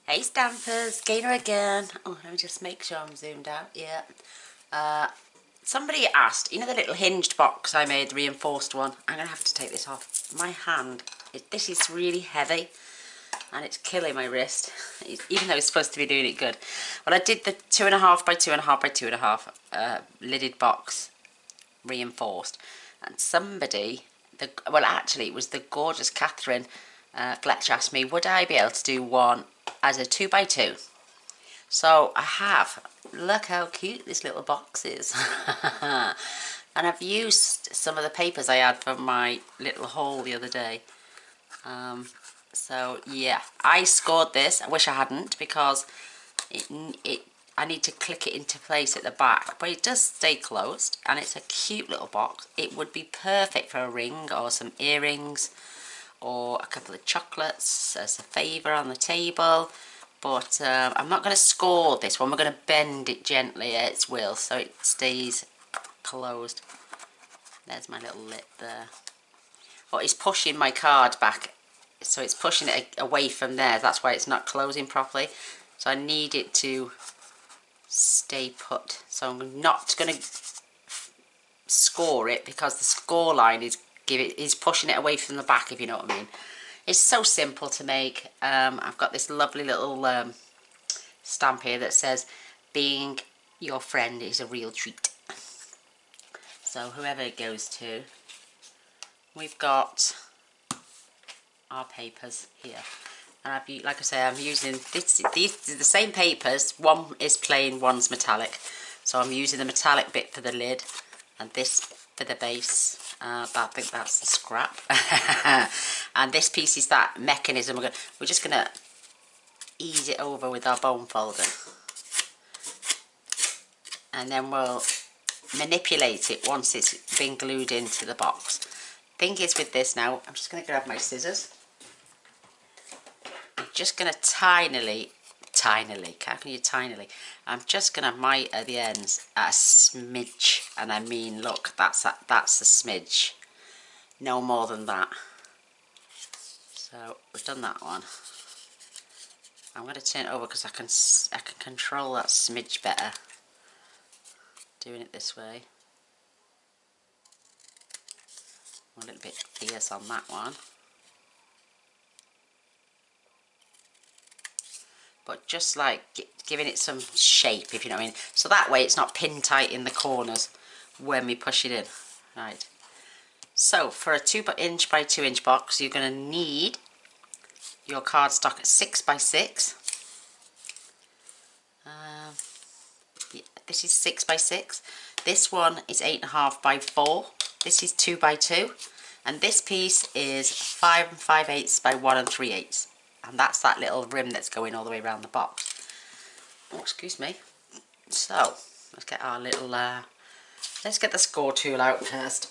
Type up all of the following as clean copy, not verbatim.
Hey Stampers, Gainer again. Oh, let me just make sure I'm zoomed out. Yeah. Somebody asked, you know the little hinged box I made, the reinforced one? I'm going to have to take this off. My hand, this is really heavy and it's killing my wrist, even though it's supposed to be doing it good. Well, I did the 2.5 by 2.5 by 2.5 lidded box reinforced. And somebody, well actually it was the gorgeous Catherine Fletcher asked me, would I be able to do one as a 2x2? So I have. Look how cute this little box is. And I've used some of the papers I had from my little haul the other day. So yeah, I scored this. I wish I hadn't, because I need to click it into place at the back, but it does stay closed and it's a cute little box. It would be perfect for a ring or some earrings or a couple of chocolates as a favour on the table. But I'm not going to score this one. We're going to bend it gently at its will so it stays closed. There's my little lip there. But it's pushing my card back, so it's pushing it away from there. That's why it's not closing properly. So I need it to stay put. So I'm not going to score it because the score line is pushing it away from the back, if you know what I mean. It's so simple to make. I've got this lovely little stamp here that says, being your friend is a real treat. So whoever it goes to, we've got our papers here. And like I say, I'm using these are the same papers. One is plain, one's metallic. So I'm using the metallic bit for the lid and this for the base. I think that's the scrap. And this piece is that mechanism. We're just going to ease it over with our bone folder. And then we'll manipulate it once it's been glued into the box. Thing is with this now, I'm just going to grab my scissors. I'm just going to tinily, how can you tinily? I'm just going to mite at the ends at a smidge, and I mean, look, that's a smidge, no more than that. So we've done that one. I'm going to turn it over because I can control that smidge better doing it this way. I'm a little bit fierce on that one. But just like giving it some shape, if you know what I mean. So that way it's not pin tight in the corners when we push it in. Right. So for a 2" by 2" box, you're going to need your cardstock at 6x6. Yeah, this is 6x6. This one is 8.5 by 4. This is 2x2. And this piece is 5 5/8 by 1 3/8. And that's that little rim that's going all the way around the box. Oh, excuse me. So, let's get our little, let's get the score tool out first.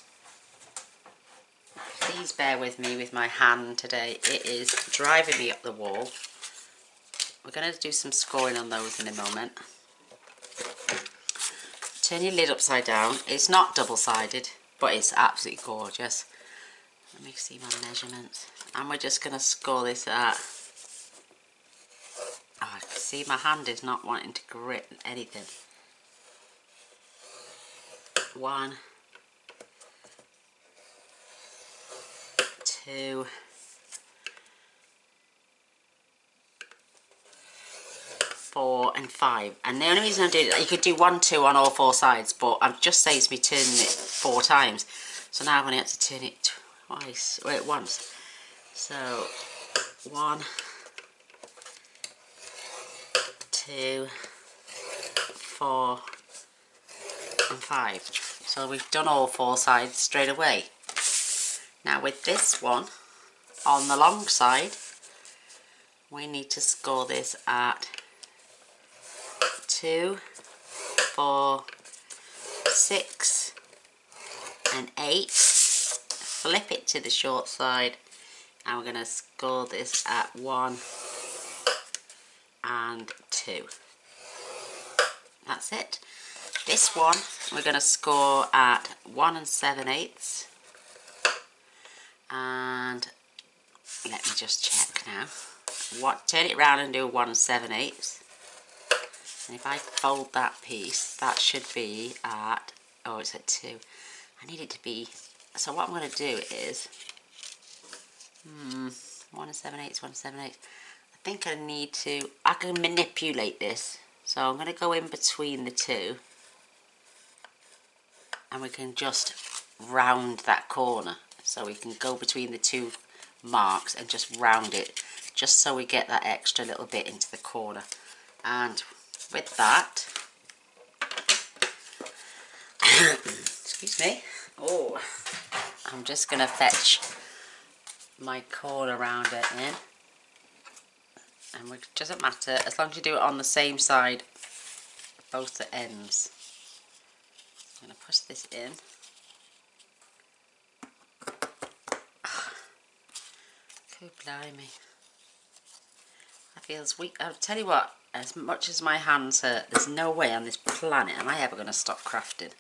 Please bear with me with my hand today. It is driving me up the wall. We're going to do some scoring on those in a moment. Turn your lid upside down. It's not double-sided, but it's absolutely gorgeous. Let me see my measurements. And we're just going to score this at... Oh, I can see my hand is not wanting to grip anything. 1, 2, 4 and 5. And the only reason I'm doing it, you could do 1, 2 on all 4 sides, but I've just saves me turning it 4 times. So now I'm going to have to turn it twice, wait, once. So 1, 2, 4 and 5. So we've done all 4 sides straight away. Now with this one, on the long side, we need to score this at 2, 4, 6 and 8. Flip it to the short side and we're going to score this at 1 and 2. That's it. This one we're going to score at 1 7/8. And let me just check now. turn it round and do 1 7/8. And if I fold that piece, that should be at, oh, it's at 2. I need it to be, so what I'm going to do is, 1 7/8, 1 7/8. I think I can manipulate this. So I'm going to go in between the two. And we can just round that corner. So we can go between the two marks and just round it. Just so we get that extra little bit into the corner. And with that, excuse me, oh, I'm just going to fetch my corner rounder in. And it doesn't matter, as long as you do it on the same side, both the ends. I'm going to push this in. Good blimey. That feels weak. I'll tell you what, as much as my hands hurt, there's no way on this planet am I ever going to stop crafting.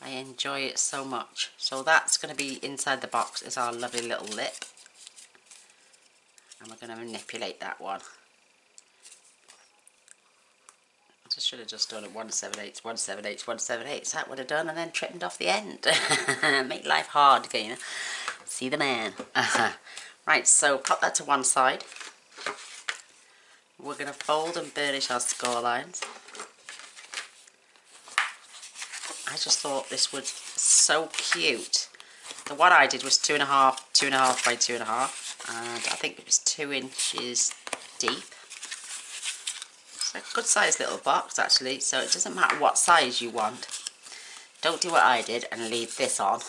I enjoy it so much. So that's going to be inside the box is our lovely little lip. And we're going to manipulate that one. I should have just done it 1 7/8, 1 7/8, 1 7/8. That would have done, and then trimmed off the end. Make life hard, you know. See the man. Right, so pop that to one side. We're going to fold and burnish our score lines. I just thought this was so cute. The one I did was 2.5 by 2.5, and I think it was 2 inches deep. It's a good sized little box actually, so it doesn't matter what size you want. Don't do what I did and leave this on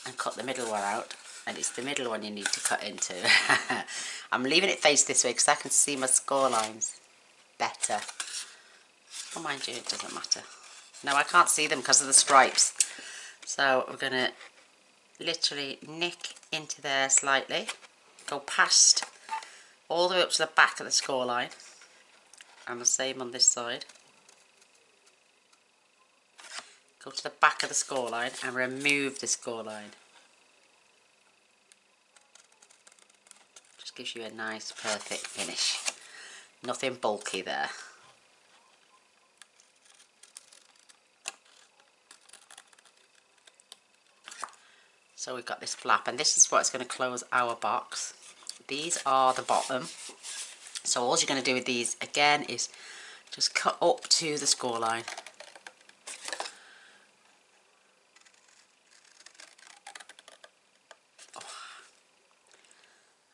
and cut the middle one out, and it's the middle one you need to cut into. I'm leaving it face this way because I can see my score lines better. Oh, mind you, it doesn't matter. No, I can't see them because of the stripes. So we're going to literally nick into there slightly, go past all the way up to the back of the score line, and the same on this side. Go to the back of the score line and remove the score line. Just gives you a nice perfect finish. Nothing bulky there. So we've got this flap, and this is what's going to close our box. These are the bottom. So all you're going to do with these again is just cut up to the score line. Oh.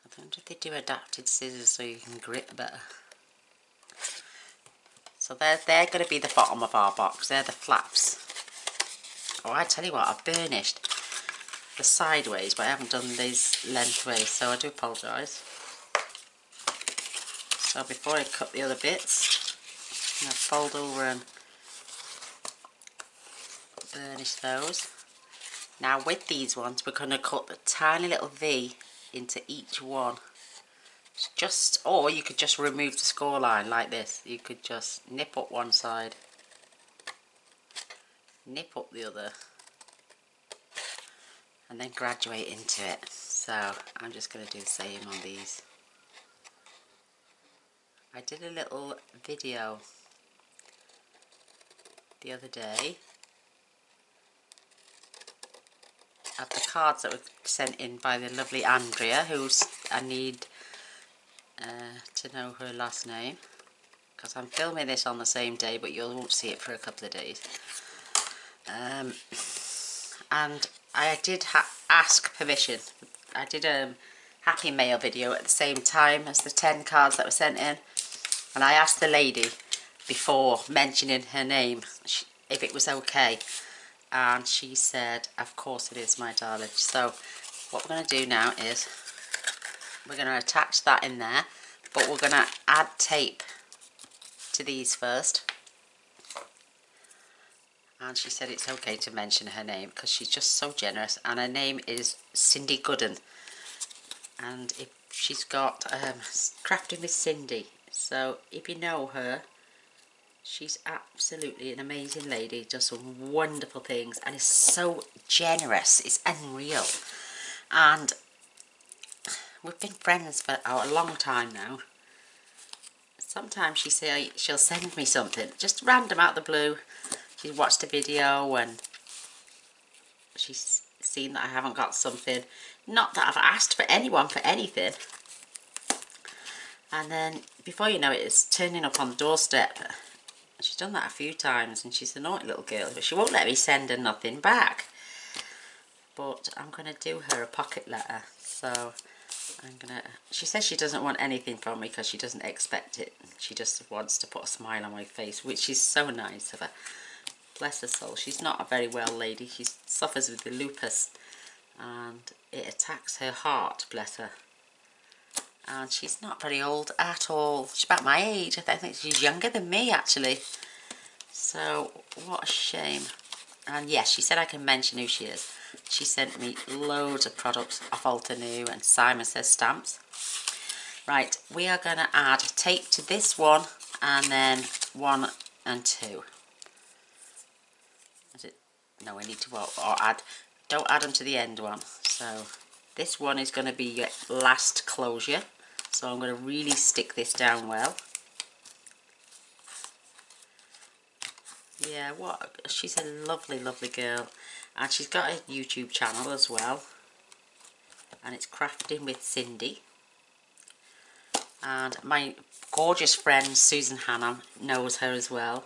I wonder if they do adapted scissors so you can grip better. So they're going to be the bottom of our box. They're the flaps. Oh, I tell you what, I've burnished the sideways, but I haven't done these lengthways, so I do apologise. So before I cut the other bits, I'm going to fold over and burnish those. Now with these ones, we're going to cut a tiny little V into each one. Just, or you could just remove the score line like this. You could just nip up one side, nip up the other, and then graduate into it. So I'm just going to do the same on these. I did a little video the other day of the cards that were sent in by the lovely Andrea, who's, I need to know her last name because I'm filming this on the same day, but you won't see it for a couple of days. And I did ask permission. I did a Happy Mail video at the same time as the 10 cards that were sent in, and I asked the lady before mentioning her name if it was okay, and she said of course it is, my darling. So what we're going to do now is we're going to attach that in there, but we're going to add tape to these first. And she said it's okay to mention her name because she's just so generous, and her name is Cindy Gooden, and if she's got Crafting with Cindy. So if you know her, she's absolutely an amazing lady, does some wonderful things, and is so generous. It's unreal. And we've been friends for a long time now. sometimes she'll send me something, just random out of the blue. She's watched a video and she's seen that I haven't got something. Not that I've asked for anyone for anything. And then, before you know it, it's turning up on the doorstep. She's done that a few times and she's a naughty little girl, but she won't let me send her nothing back. But I'm going to do her a pocket letter. So she says she doesn't want anything from me because she doesn't expect it. She just wants to put a smile on my face, which is so nice of her. Bless her soul. She's not a very well lady. She suffers with the lupus and it attacks her heart, bless her. And she's not very old at all. She's about my age. I think she's younger than me, actually. So, what a shame. And yes, she said I can mention who she is. She sent me loads of products off Alter New and Simon Says stamps. Right, we are going to add tape to this one and then 1 and 2. Is it? No, we need to or add. Don't add them to the end one. So, this one is going to be your last closure. So I'm going to really stick this down well. Yeah, she's a lovely, lovely girl. And she's got a YouTube channel as well. And it's Crafting with Cindy. And my gorgeous friend Susan Hannam knows her as well.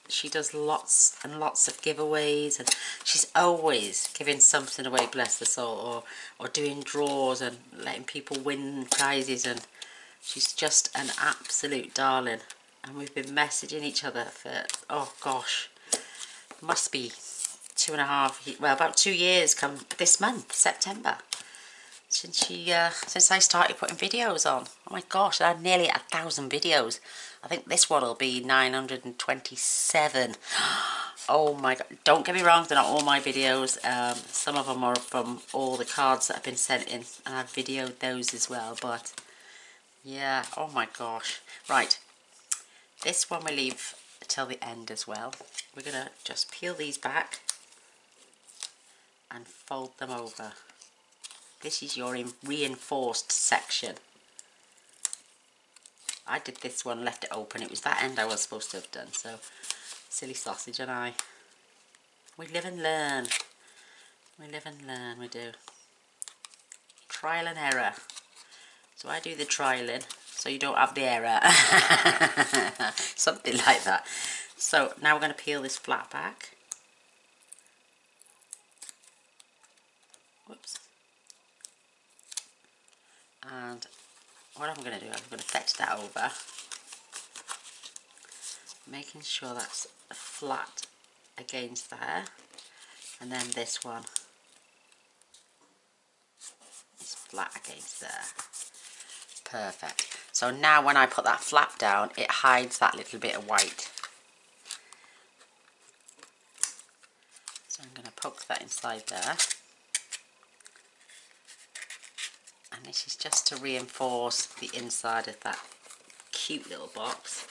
She does lots and lots of giveaways, and she's always giving something away, bless her soul, or doing draws and letting people win prizes, and she's just an absolute darling. And we've been messaging each other for, oh gosh, must be 2.5, well, about 2 years come this month, September, since I started putting videos on. Oh my gosh, I had nearly 1,000 videos. I think this one will be 927. Oh my god, don't get me wrong, they're not all my videos. Some of them are from all the cards that have been sent in, and I've videoed those as well. But yeah, oh my gosh. Right, this one we leave till the end as well. We're gonna just peel these back and fold them over. This is your reinforced section. I did this one, left it open. It was that end I was supposed to have done. So, silly sausage and I. We live and learn. We live and learn, we do. Trial and error. So I do the trialing, so you don't have the error. Something like that. So, now we're going to peel this flat back. Whoops. And what I'm going to do, I'm going to fetch that over, making sure that's flat against there, and then this one is flat against there. Perfect. So now when I put that flap down, it hides that little bit of white. So I'm going to poke that inside there. And this is just to reinforce the inside of that cute little box.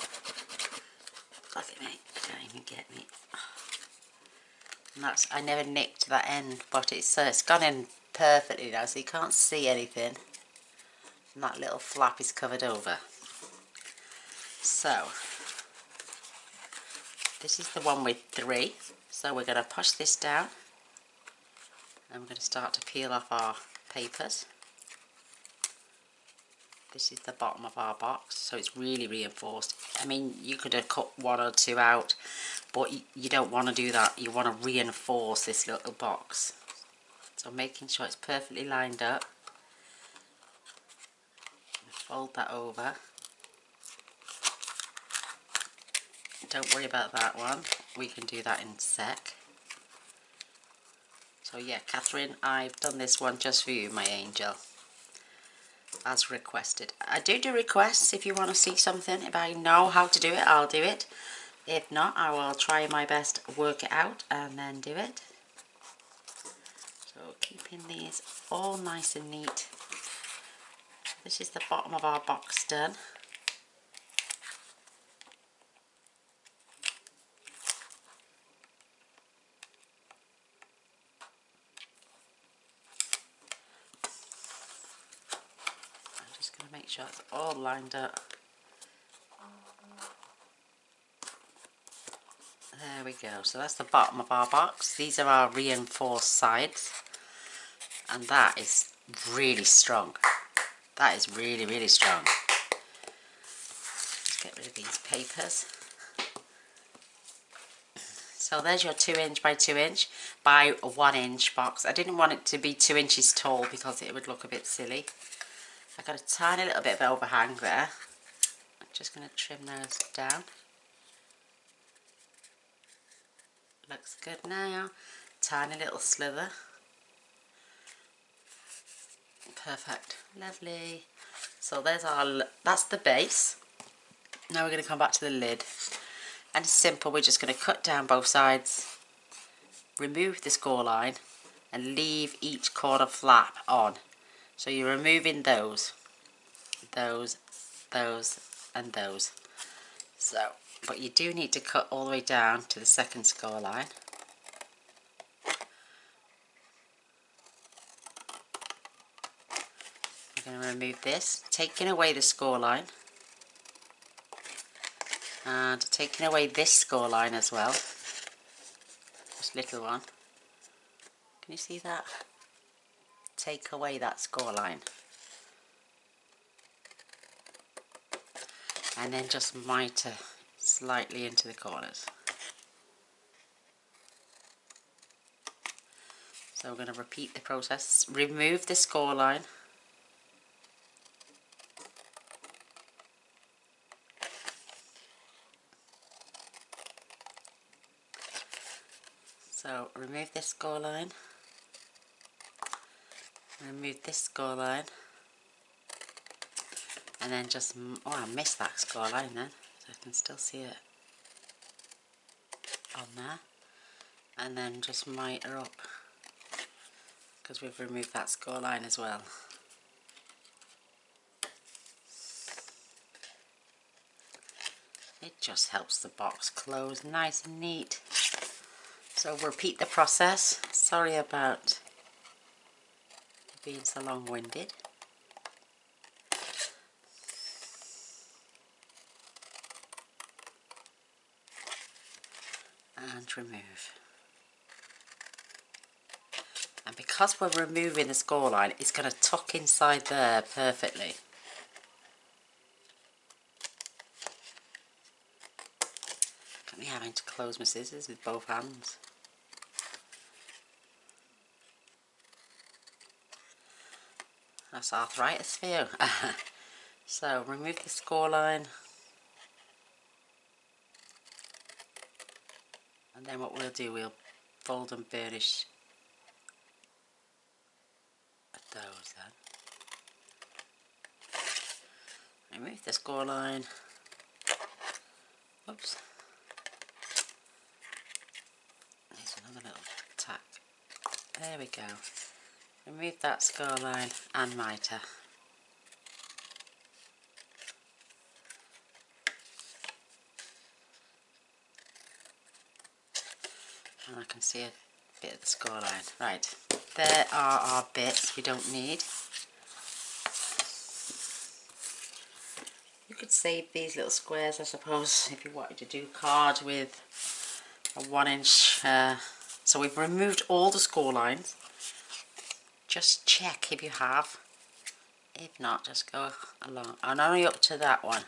Look at me, don't even get me. And that's, I never nicked that end, but it's gone in perfectly now, so you can't see anything. And that little flap is covered over. So, this is the one with 3. So we're going to push this down. And we're going to start to peel off our papers. This is the bottom of our box, so it's really reinforced. I mean, you could have cut 1 or 2 out, but you don't want to do that. You want to reinforce this little box. So making sure it's perfectly lined up. Fold that over. Don't worry about that one. We can do that in a sec. So yeah, Catherine, I've done this one just for you, my angel. As requested. I do requests if you want to see something. If I know how to do it, I'll do it. If not, I will try my best to work it out and then do it. So keeping these all nice and neat. This is the bottom of our box done. I'm just going to make sure it's all lined up. There we go. So that's the bottom of our box. These are our reinforced sides. And that is really strong. That is really, really strong. Let's get rid of these papers. So there's your 2" by 2" by 1" box. I didn't want it to be 2 inches tall because it would look a bit silly. I got a tiny little bit of overhang there. I'm just going to trim those down. Looks good now. Tiny little slither. Perfect. Lovely. So there's that's the base. Now we're going to come back to the lid. And it's simple. We're just going to cut down both sides, remove the score line, and leave each corner flap on. So you're removing those, and those. So, but you do need to cut all the way down to the second score line. We're going to remove this, taking away the score line, and taking away this score line as well. This little one. Can you see that? Take away that score line. And then just mitre slightly into the corners. So we're going to repeat the process. Remove the score line. So remove this score line. Remove this score line. And then just, oh, I missed that score line then. So I can still see it on there. And then just mitre up, because we've removed that score line as well. It just helps the box close nice and neat. So repeat the process. Sorry about being so long-winded. And remove. And because we're removing the score line, it's going to tuck inside there perfectly. Got me having to close my scissors with both hands. That's arthritis for you. So remove the score line. And then what we'll do, we'll fold and burnish those then. Remove the score line. Oops. There's another little tack. There we go. Remove that score line and mitre. And I can see a bit of the score line. Right, there are our bits we don't need. You could save these little squares, I suppose, if you wanted to do cards with a 1". So we've removed all the score lines. Just check if you have. If not, just go along. And only up to that one.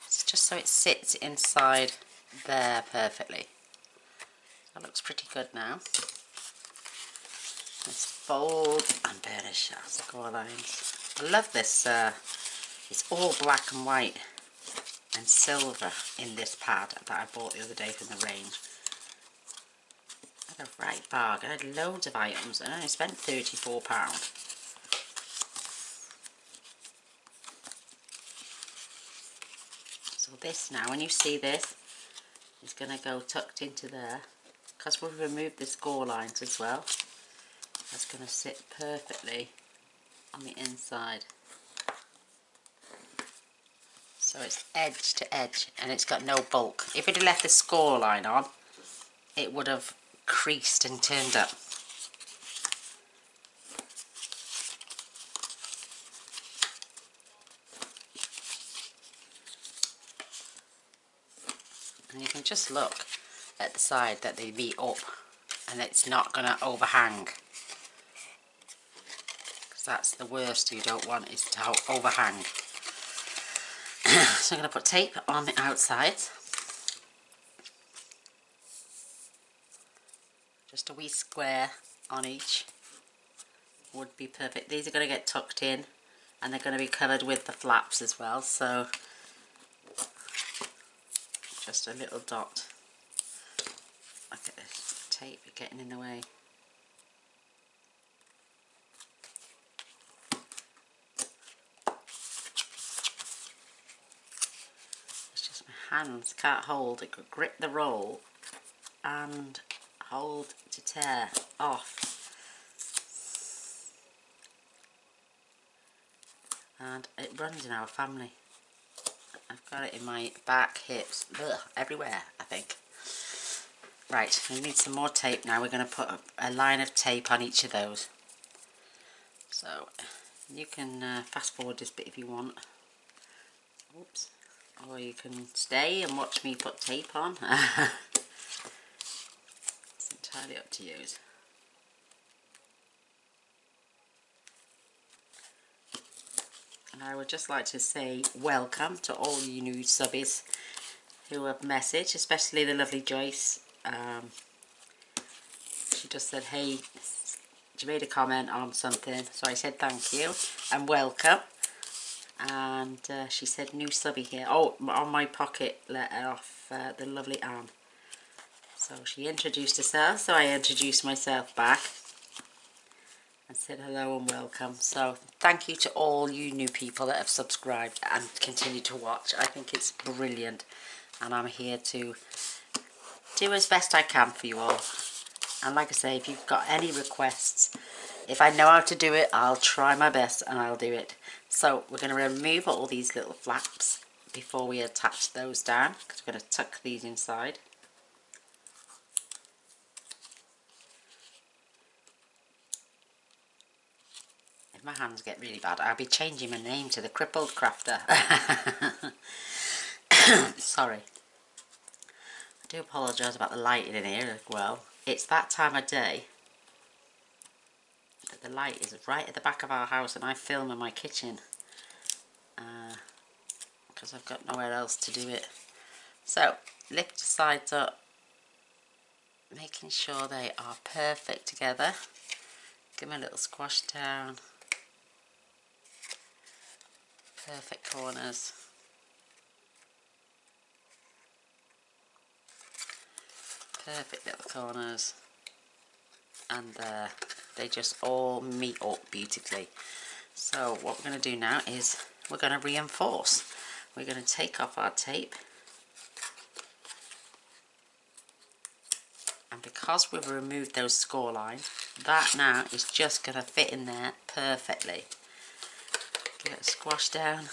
It's just so it sits inside there perfectly. That looks pretty good now. Let's fold and burnish our score lines. I love this. It's all black and white and silver in this pad that I bought the other day from the range. I had a right bargain. I had loads of items and I only spent £34. So this now, when you see this, it's going to go tucked into there. Because we've removed the score lines as well, that's going to sit perfectly on the inside. So it's edge to edge and it's got no bulk. If it had left the score line on, it would have creased and turned up. And you can just look. at the side that they meet up, and it's not going to overhang, because that's the worst you don't want, is to overhang. So I'm going to put tape on the outside, just a wee square on each would be perfect. These are going to get tucked in, and they're going to be covered with the flaps as well, so just a little dot. Look at this tape getting in the way. It's just my hands can't hold. It could grip the roll and hold to tear off. And it runs in our family. I've got it in my back, hips, everywhere, I think. Right, we need some more tape now. We're going to put a line of tape on each of those. So, you can fast forward this bit if you want. Oops. Or you can stay and watch me put tape on. It's entirely up to you. And I would just like to say welcome to all you new subbies who have messaged, especially the lovely Joyce. She just said, hey, she made a comment on something, so I said thank you and welcome. And she said new subby here. Oh, on my pocket letter off the lovely Anne. So she introduced herself, so I introduced myself back and said hello and welcome. So thank you to all you new people that have subscribed and continue to watch. I think it's brilliant, and I'm here to do as best I can for you all. And like I say, if you've got any requests, if I know how to do it, I'll try my best and I'll do it. So we're going to remove all these little flaps before we attach those down, because we're going to tuck these inside. If my hands get really bad, I'll be changing my name to the Crippled Crafter. Sorry. I do apologise about the lighting in here as well. It's that time of day that the light is right at the back of our house, and I film in my kitchen because I've got nowhere else to do it. So lift the sides up, making sure they are perfect together. Give them a little squash down. Perfect corners. Perfect little corners. And they just all meet up beautifully. So what we're going to do now is we're going to reinforce. We're going to take off our tape. And because we've removed those score lines, that now is just going to fit in there perfectly. Give it a squash down.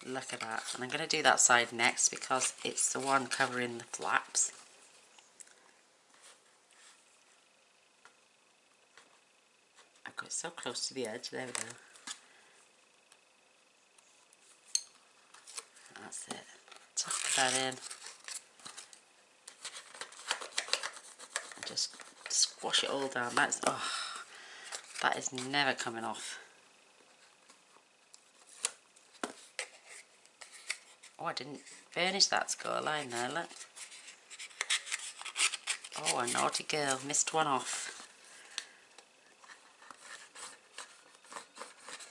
Look at that. And I'm going to do that side next because it's the one covering the flaps. I've got it so close to the edge. There we go. That's it. Tuck that in. And just squash it all down. That is never coming off. Oh, I didn't furnish that score line there, look. Oh, a naughty girl, missed one off.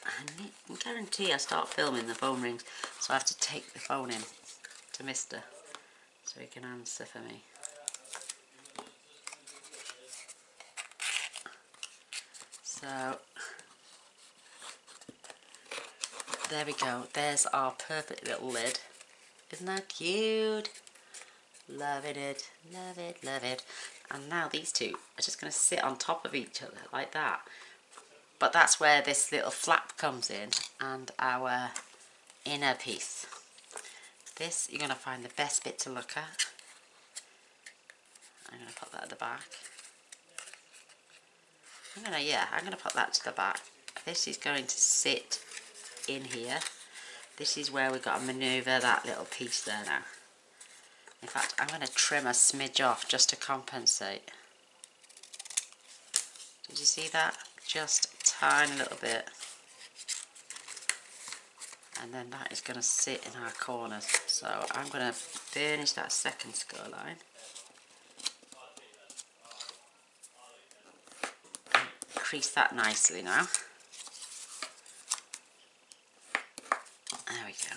I guarantee I start filming, the phone rings, so I have to take the phone in to Mister so he can answer for me. So there we go, there's our perfect little lid. Isn't that cute? Loving it, love it, love it. And now these two are just going to sit on top of each other like that. But that's where this little flap comes in, and our inner piece. This you're going to find the best bit to look at. I'm going to put that at the back. I'm going to put that to the back. This is going to sit in here. This is where we've got to manoeuvre that little piece there now. In fact, I'm going to trim a smidge off just to compensate. Did you see that? Just a tiny little bit. And then that is going to sit in our corners. So I'm going to finish that second score line. Crease that nicely now. There we go.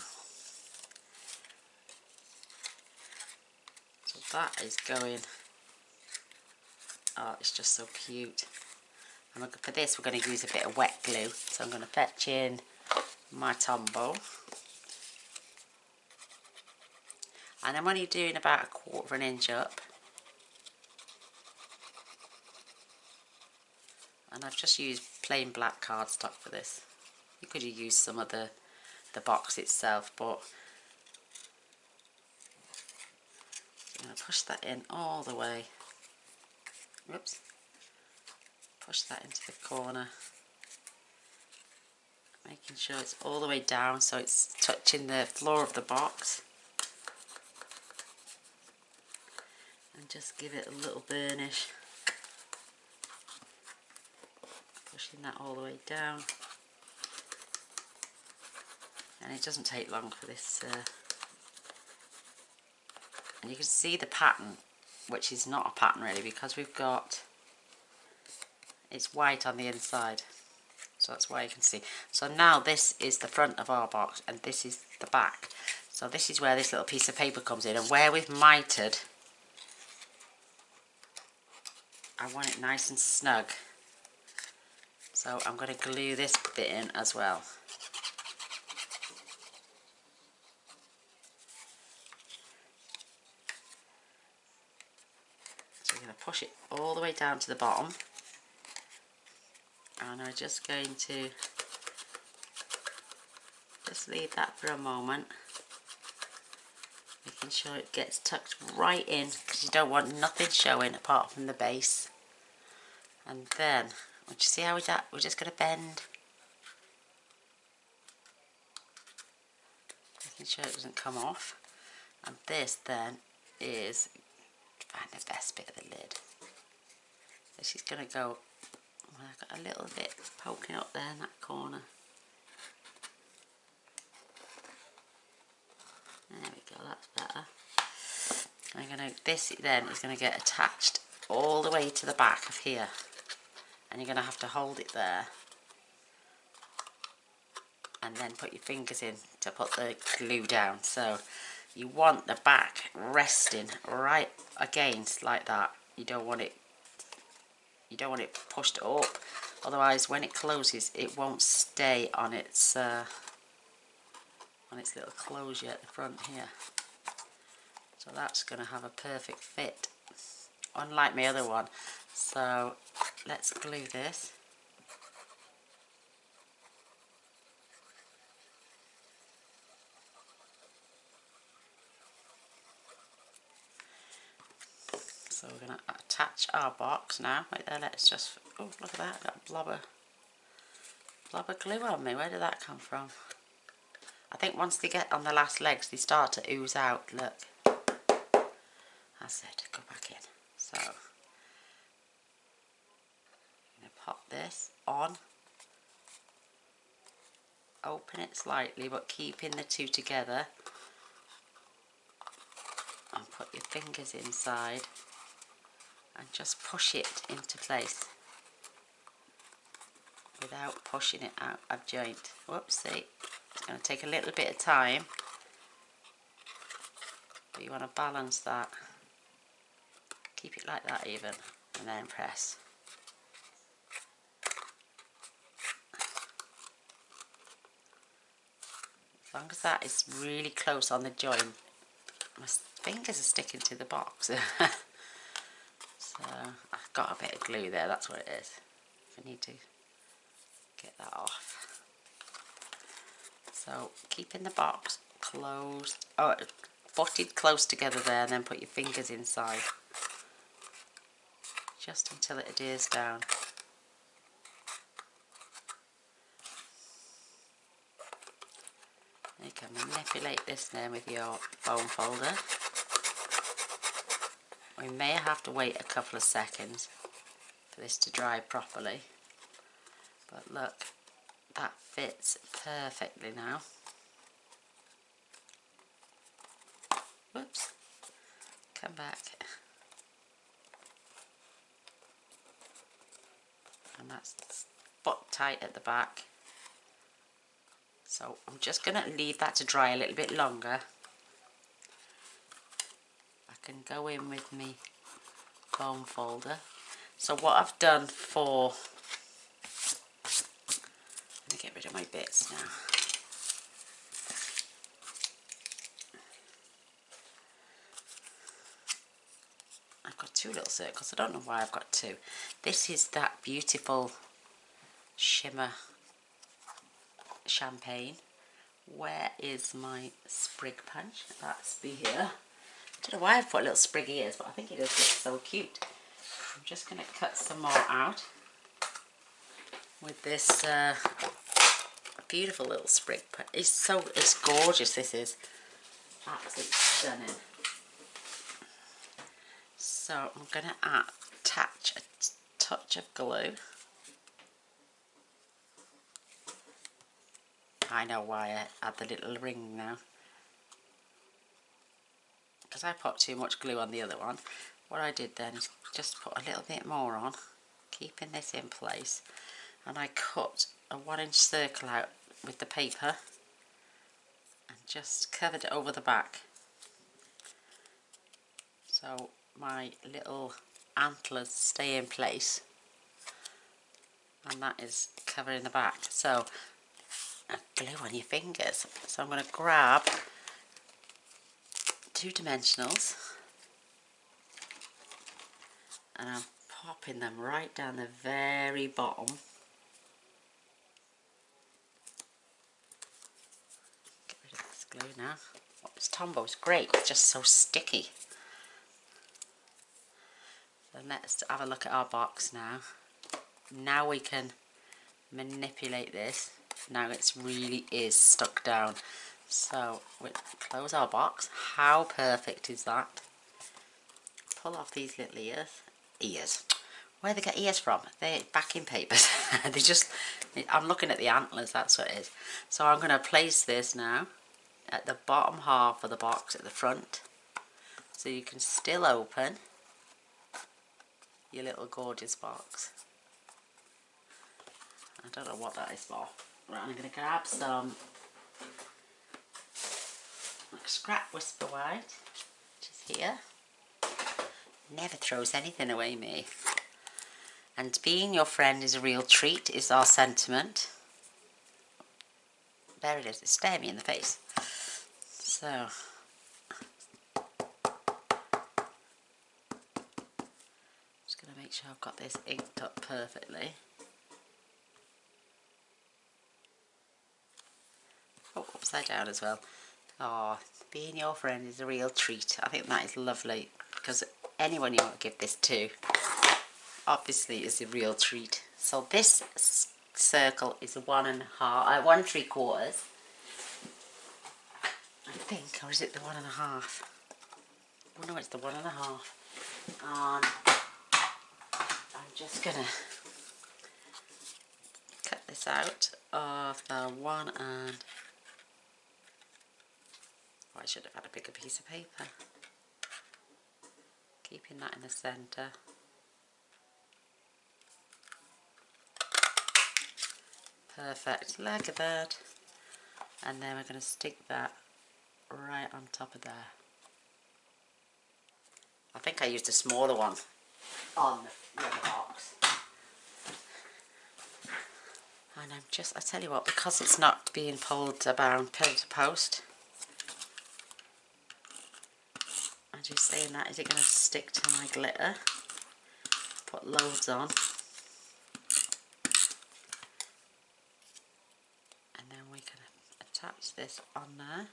So that is going, oh, it's just so cute. And for this we're going to use a bit of wet glue. So I'm going to fetch in my Tombow. And I'm only doing about 1/4 inch up. And I've just used plain black cardstock for this. You could have used some of the box itself, but I'm going to push that in all the way. Whoops. Push that into the corner. Making sure it's all the way down so it's touching the floor of the box. And just give it a little burnish. Pushing that all the way down. And it doesn't take long for this. And you can see the pattern, which is not a pattern really, because we've got, it's white on the inside. So that's why you can see. So now this is the front of our box and this is the back. So this is where this little piece of paper comes in, and where we've mitered, I want it nice and snug. So I'm going to glue this bit in as well. So we're going to push it all the way down to the bottom. And I'm just going to just leave that for a moment, making sure it gets tucked right in, because you don't want nothing showing apart from the base. And then, would you see how we're just going to bend, making sure it doesn't come off. And this then is, find the best bit of the lid. This is going to go, well, I've got a little bit poking up there in that corner. There we go, that's better. This then is going to get attached all the way to the back of here. And you're going to have to hold it there. And then put your fingers in to put the glue down. So you want the back resting right against like that. You don't want it pushed up. Otherwise when it closes it won't stay on its little closure at the front here. So that's going to have a perfect fit, unlike my other one. So let's glue this. So we're going to attach our box now. Right there, let's just, oh look at that, I've got a blob of glue on me. Where did that come from? I think once they get on the last legs they start to ooze out, look. That's it, go back in. So, I'm going to pop this on, open it slightly but keeping the two together, and put your fingers inside and just push it into place without pushing it out of joint. Whoopsie, it's going to take a little bit of time, but you want to balance that. Keep it like that even, and then press. As long as that is really close on the joint. My fingers are sticking to the box. So I've got a bit of glue there, that's what it is. I need to get that off. So keeping the box closed, butted close together there, and then put your fingers inside. Just until it adheres down. You can manipulate this now with your foam folder. We may have to wait a couple of seconds for this to dry properly. But look, that fits perfectly now. Whoops. Come back. And that's spot tight at the back. So I'm just going to leave that to dry a little bit longer. I can go in with me foam folder. So what I've done for... Let me get rid of my bits now. I've got two little circles. I don't know why I've got two. This is that beautiful shimmer champagne. Where is my sprig punch? That's be here. I don't know why I've put little sprig ears, but I think it does look so cute. I'm just going to cut some more out with this beautiful little sprig punch. It's gorgeous. This is absolutely stunning. So I'm going to attach a touch of glue. I know why I add the little ring now. Because I put too much glue on the other one. What I did then is just put a little bit more on, keeping this in place. And I cut a 1-inch circle out with the paper and just covered it over the back. So my little antlers stay in place. And that is covering the back. So glue on your fingers. So I'm going to grab 2 dimensionals and I'm popping them right down the very bottom. Get rid of this glue now. Oh, this Tombow is great, it's just so sticky. So let's have a look at our box now. Now we can manipulate this. Now it really is stuck down. So we close our box. How perfect is that? Pull off these little ears. Where they get ears from? They're backing papers. I'm looking at the antlers, that's what it is. So I'm going to place this now at the bottom half of the box at the front. So you can still open your little gorgeous box. I don't know what that is for. Right, I'm going to grab some scrap whisper white, which is here. Never throws anything away, me. And being your friend is a real treat is our sentiment. There it is, it's staring me in the face. So just going to make sure I've got this inked up perfectly. Oh, upside down as well. Oh, being your friend is a real treat. I think that is lovely because anyone you want to give this to obviously is a real treat. So this circle is 1 3/4. I think, or is it the 1.5? Oh no, it's the 1.5. And I'm just gonna cut this out of the 1 and... I should have had a bigger piece of paper. Keeping that in the centre. Perfect, like that. And then we're going to stick that right on top of there. I think I used a smaller one on the other box. And I tell you what, because it's not being pulled around pillar to post, I'm just saying that, is it going to stick to my glitter? Put loads on. And then we can attach this on there.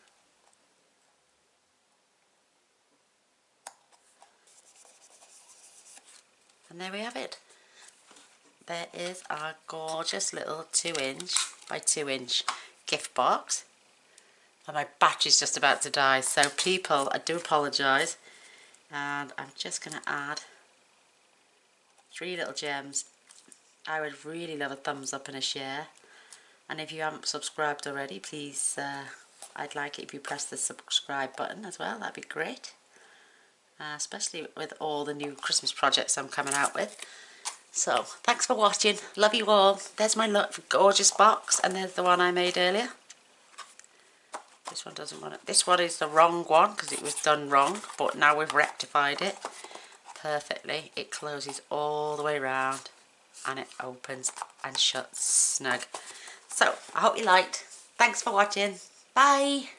And there we have it. There is our gorgeous little 2-inch by 2-inch gift box. And my battery's just about to die, so people, I do apologise And I'm just going to add 3 little gems. I would really love a thumbs up and a share. And if you haven't subscribed already, please, I'd like it if you press the subscribe button as well. That'd be great. Especially with all the new Christmas projects I'm coming out with. So, thanks for watching. Love you all. There's my gorgeous box, and there's the one I made earlier. This one doesn't want it. This one is the wrong one because it was done wrong, but now we've rectified it perfectly. It closes all the way around and it opens and shuts snug. So, I hope you liked. Thanks for watching. Bye.